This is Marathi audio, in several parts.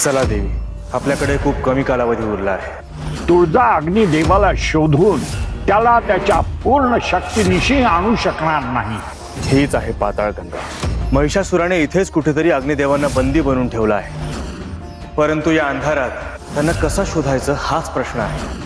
चला देवी, आपल्याकडे खूप कमी कालावधी उरला आहे। तुळजा अग्निदेवाला शोधून त्याला त्याच्या पूर्ण शक्तीनिशी आणू शकणार नाही। हीच आहे पाताळगंगा। महिषासुराने इथेच कुठेतरी अग्निदेवांना बंदी बनवून ठेवला आहे, परंतु या अंधारात त्यांना कसा शोधायचं हाच प्रश्न आहे।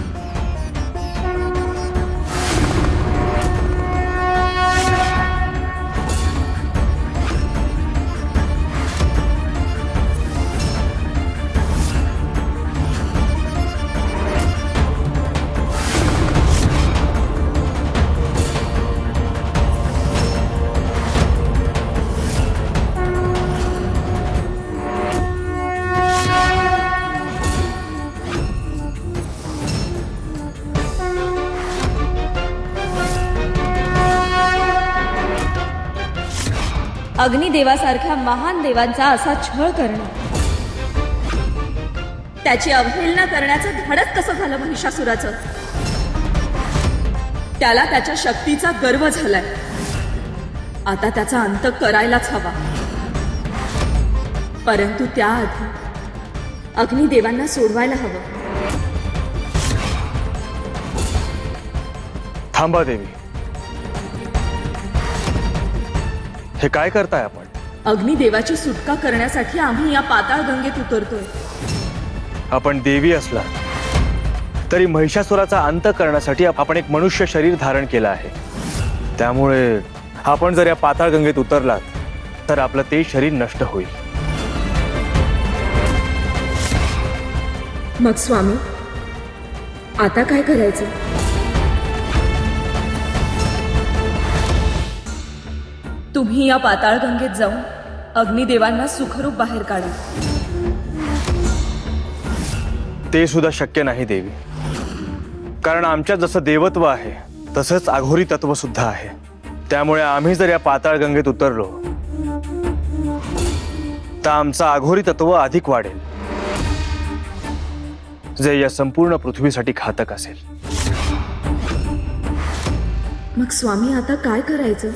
अग्निदेवासारख्या महान देवांचा असा छळ करणं, त्याची अवहेलना करण्याचं धाडस कसं झालं महिषासुराचं? त्याला त्याच्या शक्तीचा गर्व झालाय, आता त्याचा अंत करायलाच हवा। परंतु त्याआधी अग्निदेवांना सोडवायला हवं। थांबा देवी, हे काय करताय आपण? अग्निदेवाची सुटका करण्यासाठी आम्ही या पाताळ गंगेत उतरतोय। आपण देवी असला तरी महिषासुराचा अंत करण्यासाठी आपण एक मनुष्य शरीर धारण केलं आहे। त्यामुळे आपण जर या पाताळ गंगेत उतरलात तर आपलं ते शरीर नष्ट होईल। मग स्वामी, आता काय करायचं? तुम्ही या पाताळ गंगेत जाऊन अग्निदेवांना सुखरूप बाहेर काढा। ते सुद्धा शक्य नाही देवी, कारण आमच्यात जसं देवत्व आहे तसंच अघोरी तत्व सुद्धा आहे। त्यामुळे आम्ही जर या पाताळ गंगेत उतरलो तर आमचं अघोरी तत्व अधिक वाढेल, जे या संपूर्ण पृथ्वीसाठी घातक असेल। मग स्वामी, आता काय करायचं?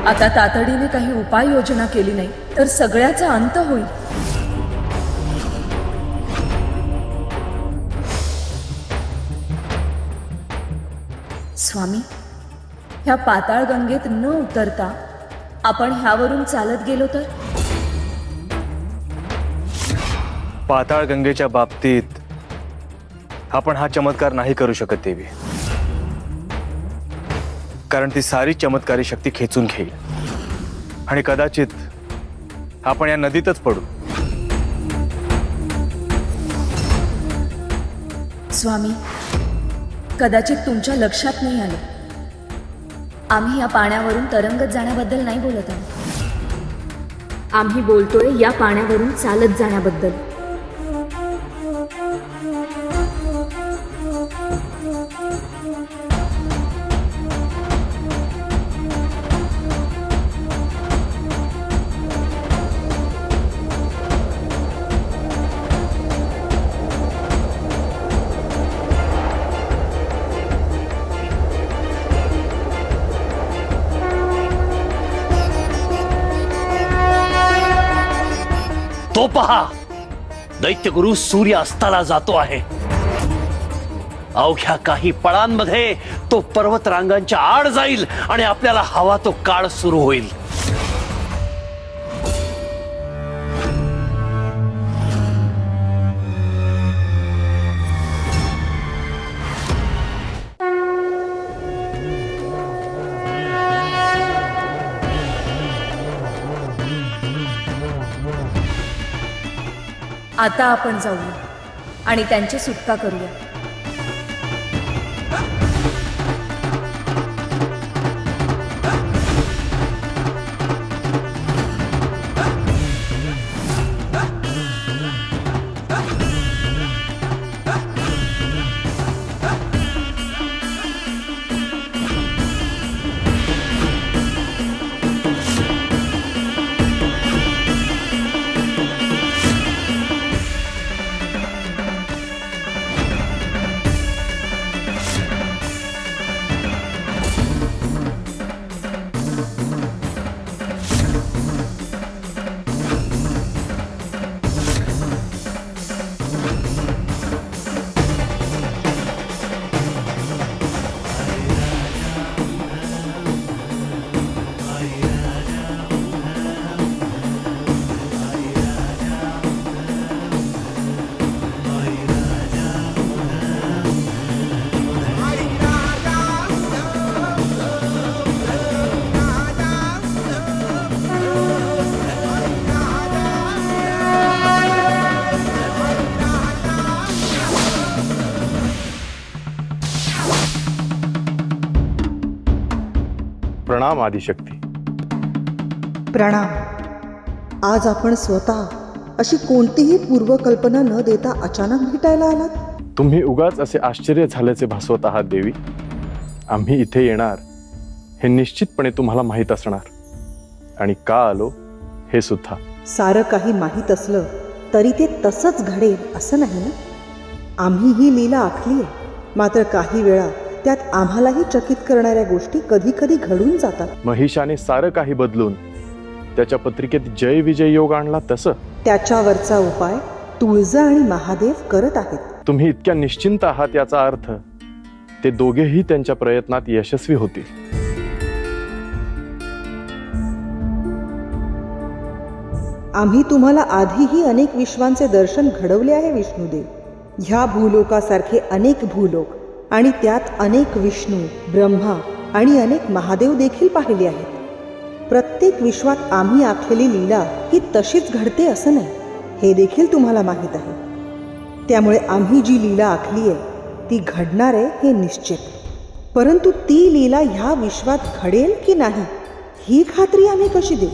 आता तातडीने काही उपाययोजना केली नाही तर सगळ्याचा अंत होईल। स्वामी, ह्या पाताळ गंगेत न उतरता आपण ह्यावरून चालत गेलो तर? पाताळ गंगेच्या बाबतीत आपण हा चमत्कार नाही करू शकत देवी, कारण ती सारी चमत्कारी शक्ती खेचून घेईल आणि कदाचित आपण या नदीतच पडू। स्वामी, कदाचित तुमच्या लक्षात नाही आलं, आम्ही या पाण्यावरून तरंगत जाण्याबद्दल नाही बोलत आहोत। आम्ही बोलतोय या पाण्यावरून चालत जाण्याबद्दल। तो पहा, दैत्यगुरु सूर्य अस्ताला जातो आहे। अवघ्या काही पळांमध्ये तो पर्वतरांगांच्या आड जाईल आणि आपल्याला हवा तो काळ सुरू होईल। आता आपण जाऊया आणि त्यांची सुटका करूया। प्रणाम आदिशक्ती. प्रणाम. आज आपण स्वतः अशी कोणतीही पूर्वकल्पना न देता अचानक भेटायला आलात. तुम्ही उगाच असे आश्चर्य झाल्याचे भासवत आहात देवी. आम्ही इथे येणार हे निश्चितपणे तुम्हाला माहीत असणार, आणि का आलो हे सुद्धा. सारं काही माहीत असलं तरी ते तसंच घडेल असं नाही ना. आम्ही ही लीला आखली आहे, मात्र काही वेळा त्यात आम्हालाही चकित करणाऱ्या गोष्टी कधी कधी घडून जातात. महिषाने सारं काही बदलून त्याच्या पत्रिकेत जय विजय योग आणला तसं. त्याच्यावरचा उपाय तुळजा आणि महादेव करत आहेत. तुम्ही इतक्या निश्चिंत आहात याचा अर्थ ते दोघेही त्यांच्या प्रयत्नात यशस्वी होतील. आम्ही तुम्हाला आधीही अनेक विश्वांचे दर्शन घडवले आहे विष्णुदेव. ह्या भूलोकासारखे अनेक भूलोक आणि त्यात अनेक विष्णू, ब्रह्मा आणि अनेक महादेव देखील पाहिले आहेत. प्रत्येक विश्वात आम्ही आखलेली लीला ही तशीच घडते असं नाही, हे देखील तुम्हाला माहीत आहे. त्यामुळे आम्ही जी लीला आखली आहे ती घडणार आहे हे निश्चित. परंतु ती लीला ह्या विश्वात घडेल की नाही ही खात्री आम्ही कशी देऊ?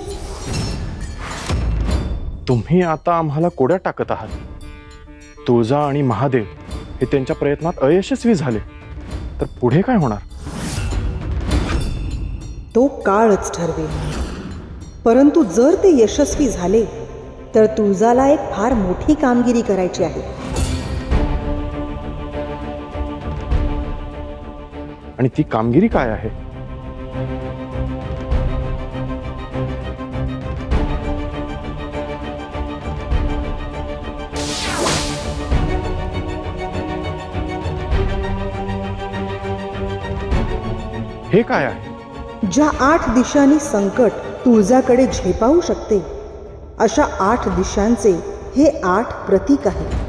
तुम्ही आता आम्हाला कोड्या टाकत आहात. तुळजा आणि महादेव हे त्यांच्या प्रयत्नात अयशस्वी झाले तर पुढे काय होणार? तो काळच ठरवेल. परंतु जर ते यशस्वी झाले तर तुळजाला एक फार मोठी कामगिरी करायची आहे. आणि ती कामगिरी काय आहे? हे काय आहे? ज्या 8 दिशांनी संकट तुळजाकडे झेपावू शकते अशा 8 दिशांचे हे 8 प्रतीक आहेत.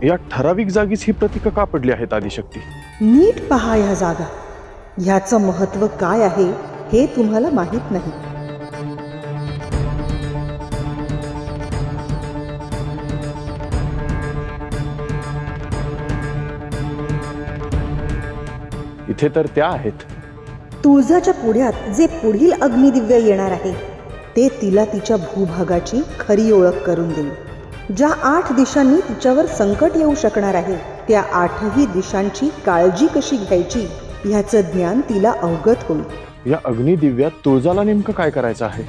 या ठराविक जागीच ही प्रतीकं का पडली आहेत आदिशक्ती? नीट पहा ह्या जागा. ह्याचं महत्त्व काय आहे हे तुम्हाला माहीत नाही. इथे तर त्या आहेत. तुळजाच्या पुढ्यात जे पुढील अग्निदिव्य येणार आहे ते तिला तिच्या भूभागाची खरी ओळख करून देईल. ज्या 8 दिशांनी तिच्यावर संकट येऊ शकणार आहे त्या 8ही दिशांची काळजी कशी घ्यायची ह्याचं ज्ञान तिला अवगत होईल. या अग्निदिव्यात तुळजाला नेमकं काय करायचं आहे?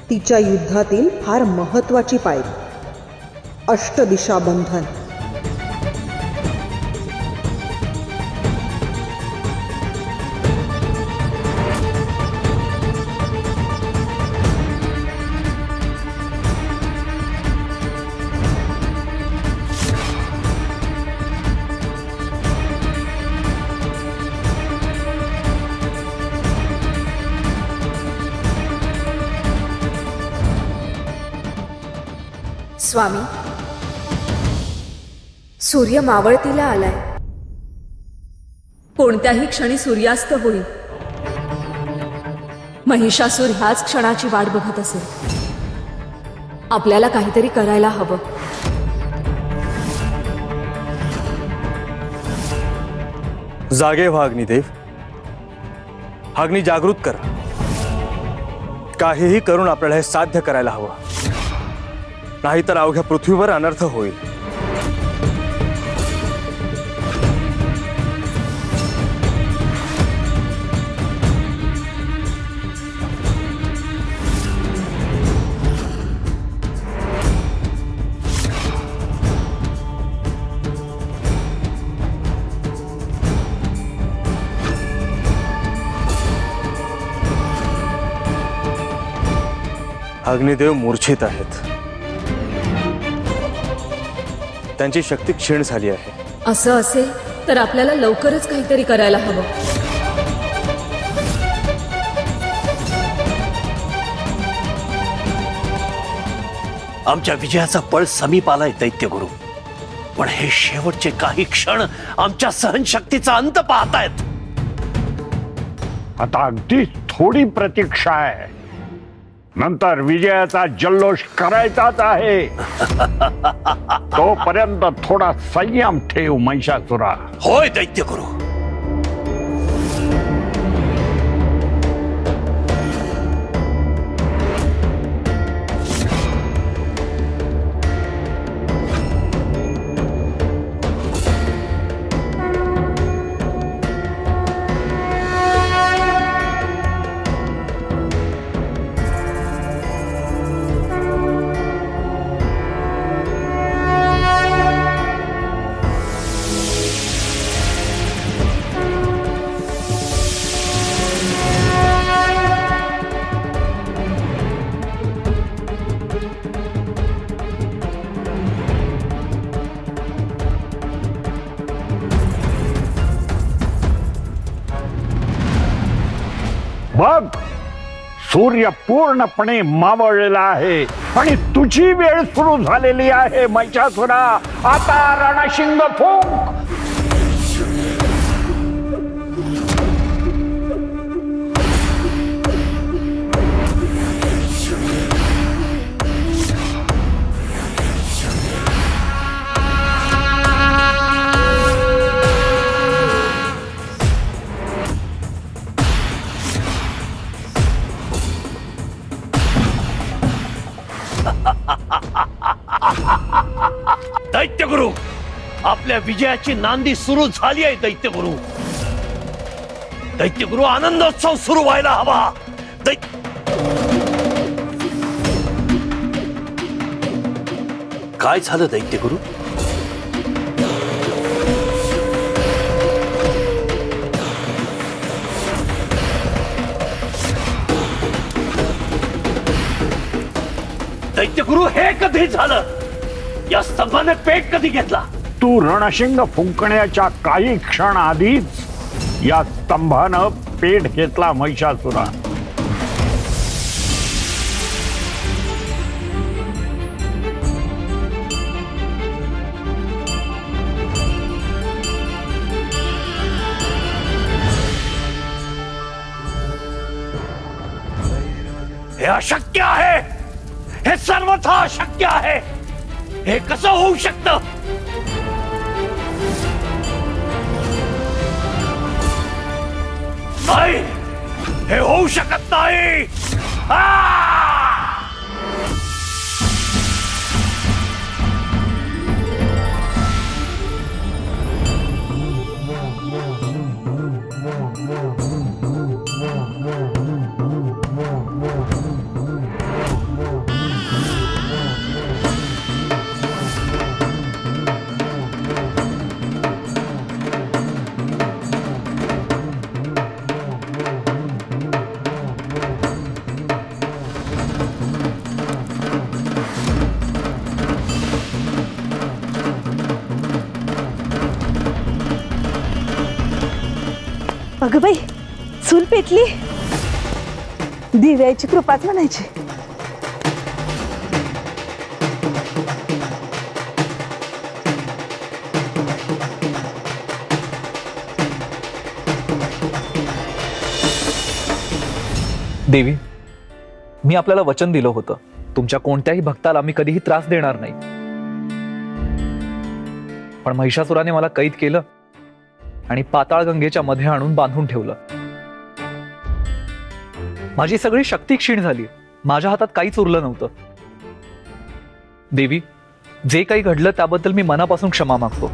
तिच्या युद्धातील फार महत्वाची पायरी, अष्टदिशा बंधन. स्वामी, सूर्य मावळतीला आलाय. कोणत्याही क्षणी सूर्यास्त होईल. महिषासूर ह्याच क्षणाची वाट बघत असेल. आपल्याला काहीतरी करायला हवं. जागे व्हा अग्निदेव. अग्नी जागृत करा. काहीही करून आपल्याला हे साध्य करायला हवं, नाहीतर अवघ्या पृथ्वीवर अनर्थ होईल. अग्निदेव मूर्छित आहेत. त्यांची शक्ती क्षीण झाली आहे. असं असेल तर आपल्याला लवकरच काहीतरी करायला हवं. आमच्या विजयाचा पळ समीप आलाय दैत्यगुरु, पण हे शेवटचे काही क्षण आमच्या सहनशक्तीचा अंत पाहतायत. आता अगदी थोडी प्रतीक्षा आहे, नंतर विजयाचा जल्लोष करायचाच आहे. तोपर्यंत थोडा संयम ठेव महिषासुरा. होय दैत्यगुरु. बघ, सूर्य पूर्णपणे मावळलेला आहे आणि तुझी वेळ सुरू झालेली आहे महिषासुरा. आता रणशिंग फुंक. दैत्यगुरु, आपल्या विजयाची नांदी सुरू झाली आहे दैत्यगुरु. दैत्यगुरु, आनंदोत्सव सुरू व्हायला हवा. काय झालं दैत्यगुरु? दैत्यगुरु, हे कधी झालं? या स्तंभाने पेट कधी घेतला? तू रणशिंग फुंकण्याच्या काही क्षण आधीच या स्तंभानं पेट घेतला महिषासुरा. हे अशक्य आहे. हे सर्वथा अशक्य आहे. हे कसं होऊ शकतं? नाही, हे होऊ शकत नाही. अगं बाई, चूल पेटली. दिव्याची कृपाच म्हणायची. देवी, मी आपल्याला वचन दिलं होतं, तुमच्या कोणत्याही भक्ताला मी कधीही त्रास देणार नाही. पण महिषासुराने मला कैद केलं आणि पाताळगंगेच्या मध्ये आणून बांधून ठेवलं. माझी सगळी शक्ती क्षीण झाली. माझ्या हातात काहीच उरलं नव्हतं. देवी, जे काही घडलं त्याबद्दल मी मनापासून क्षमा मागतो.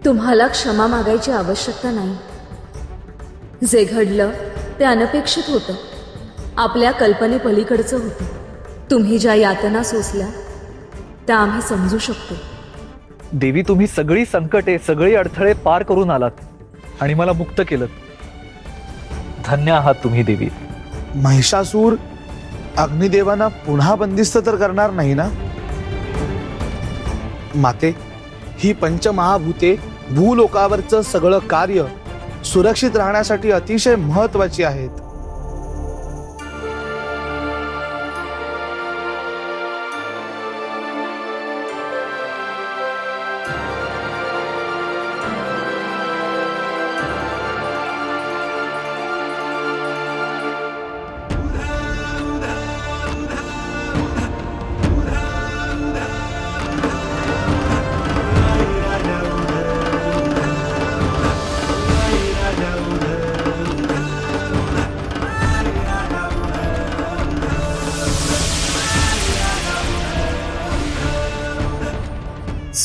तुम्हाला क्षमा मागायची आवश्यकता नाही. जे घडलं ते अनपेक्षित होतं, आपल्या कल्पनेपलीकडचं होतं. तुम्ही ज्या यातना सोसल्या त्या आम्ही समजू शकतो. देवी, तुम्ही सगळी संकटे, सगळे अडथळे पार करून आलात आणि मला मुक्त केलं. धन्य आहात तुम्ही देवी. महिषासूर अग्निदेवांना पुन्हा बंदिस्त तर करणार नाही ना? माते, ही पंचमहाभूते भूलोकावरचं सगळं कार्य सुरक्षित राहण्यासाठी अतिशय महत्वाची आहेत.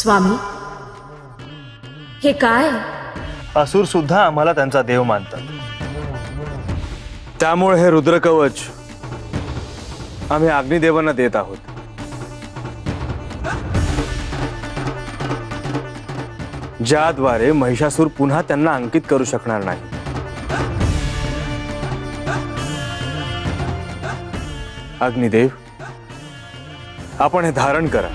स्वामी हे काय? असुर सुद्धा आम्हाला त्यांचा देव मानतात. त्यामुळे हे रुद्रकवच आम्ही अग्निदेवांना देत आहोत. ज्याद्वारे महिषासूर पुन्हा त्यांना अंकित करू शकणार नाही. अग्निदेव, आपण हे धारण करा.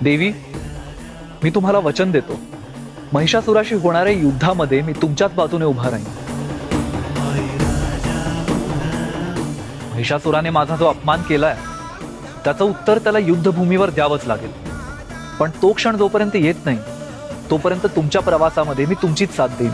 देवी, मी तुम्हाला वचन देतो, महिषासुराशी होणाऱ्या युद्धामध्ये मी तुमच्याच बाजूने उभा राहीन. महिषासुराने माझा जो अपमान केलाय त्याचं उत्तर त्याला युद्धभूमीवर द्यावंच लागेल. पण तो क्षण जोपर्यंत येत नाही तोपर्यंत तुमच्या प्रवासामध्ये मी तुमचीच साथ देईन.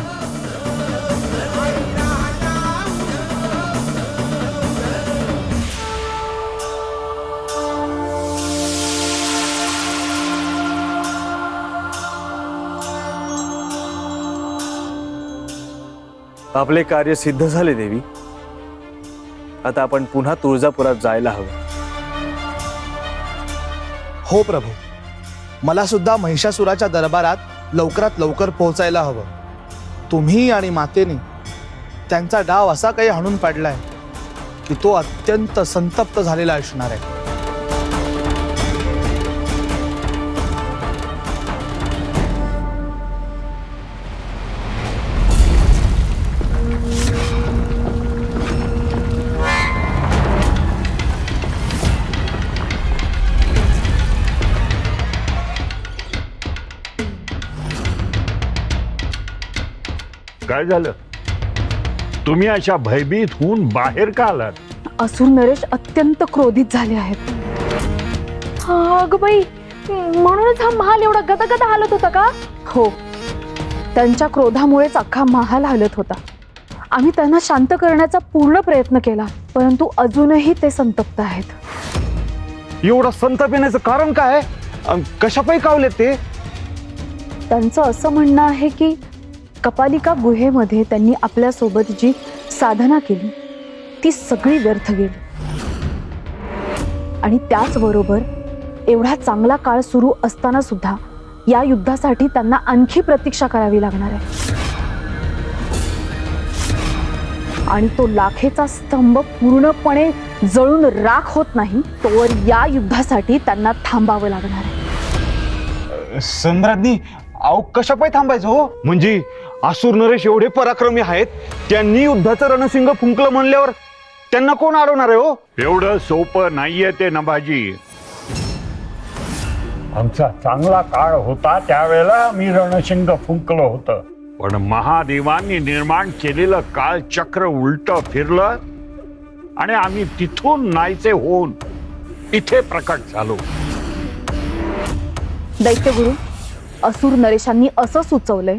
आपले कार्य सिद्ध झाले देवी. आता आपण पुन्हा तुळजापुरात जायला हवं. हो प्रभू, मला सुद्धा महिषासुराच्या दरबारात लवकरात लवकर पोहोचायला हवं. तुम्ही आणि मातेने त्यांचा डाव असा काही हाणून पाडलाय की तो अत्यंत संतप्त झालेला असणार आहे. काय झालं? तुम्ही अशा भयभीत होऊन बाहेर का आलात? असुर नरेश अत्यंत क्रोधित झाले आहेत. अगं बाई, म्हणूनच हा महाल एवढा गदगद हालत होता का? हो, त्यांच्या क्रोधामुळेच अख्खा महाल हालत होता. आम्ही त्यांना शांत करण्याचा पूर्ण प्रयत्न केला, परंतु अजूनही ते संतप्त आहेत. एवढं संताप येण्याचं कारण काय? कशापायी कावले ते? त्यांचं असं म्हणणं आहे की कपालिका गुहेमध्ये त्यांनी आपल्यासोबत जी साधना केली ती सगळी व्यर्थ गेली. आणि त्याचबरोबर एवढा चांगला काळ सुरू असताना सुद्धा या युद्धासाठी त्यांना आणखी प्रतीक्षा करावी लागणार आहे. आणि तो लाखेचा स्तंभ पूर्णपणे जळून राख होत नाही तोवर या युद्धासाठी त्यांना थांबावं लागणार आहे. सम्राज्ञी, अहो कशापायी थांबायचं हो? म्हणजे असुर नरेश एवढे पराक्रमी आहेत, त्यांनी युद्धाचं रणसिंग फुंकलं म्हणल्यावर त्यांना कोण अडवणार आहे हो? एवढं सोपं नाहीये ते नभाजी. आमचा चांगला काळ होता त्यावेळेला मी रणशिंग फुंकलं होतं, पण महादेवांनी निर्माण केलेलं काळ चक्र उलट फिरलं आणि आम्ही तिथून नाहीसे होऊन इथे प्रकट झालो. दैत्यगुरु, असुर नरेशांनी असं सुचवलंय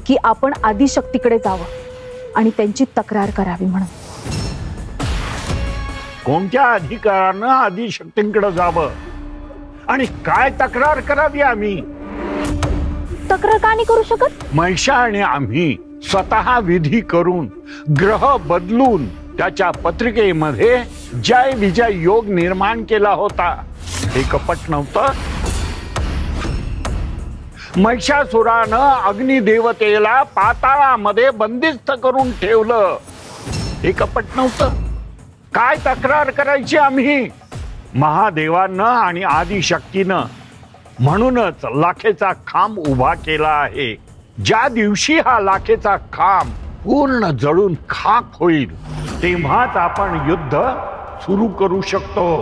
की आपण आदिशक्तीकडे जावं आणि त्यांची तक्रार करावी म्हणून. कोणत्या अधिकारानं आदिशक्तींकडे जावं आणि काय तक्रार करावी? आम्ही तक्रार का नाही करू शकत? महिषा आणि आम्ही स्वतः विधी करून ग्रह बदलून त्याच्या पत्रिकेमध्ये जय विजय योग निर्माण केला होता. हे कपट नव्हतं. महिषासुरानं अग्निदेवतेला पाताळामध्ये बंदिस्त करून ठेवलं. हे कपट नव्हतं. काय तक्रार करायची आम्ही? महादेवानं आणि आदिशक्तीनं म्हणूनच लाखेचा खांब उभा केला आहे. ज्या दिवशी हा लाखेचा खांब पूर्ण जळून खाक होईल तेव्हाच आपण युद्ध सुरू करू शकतो.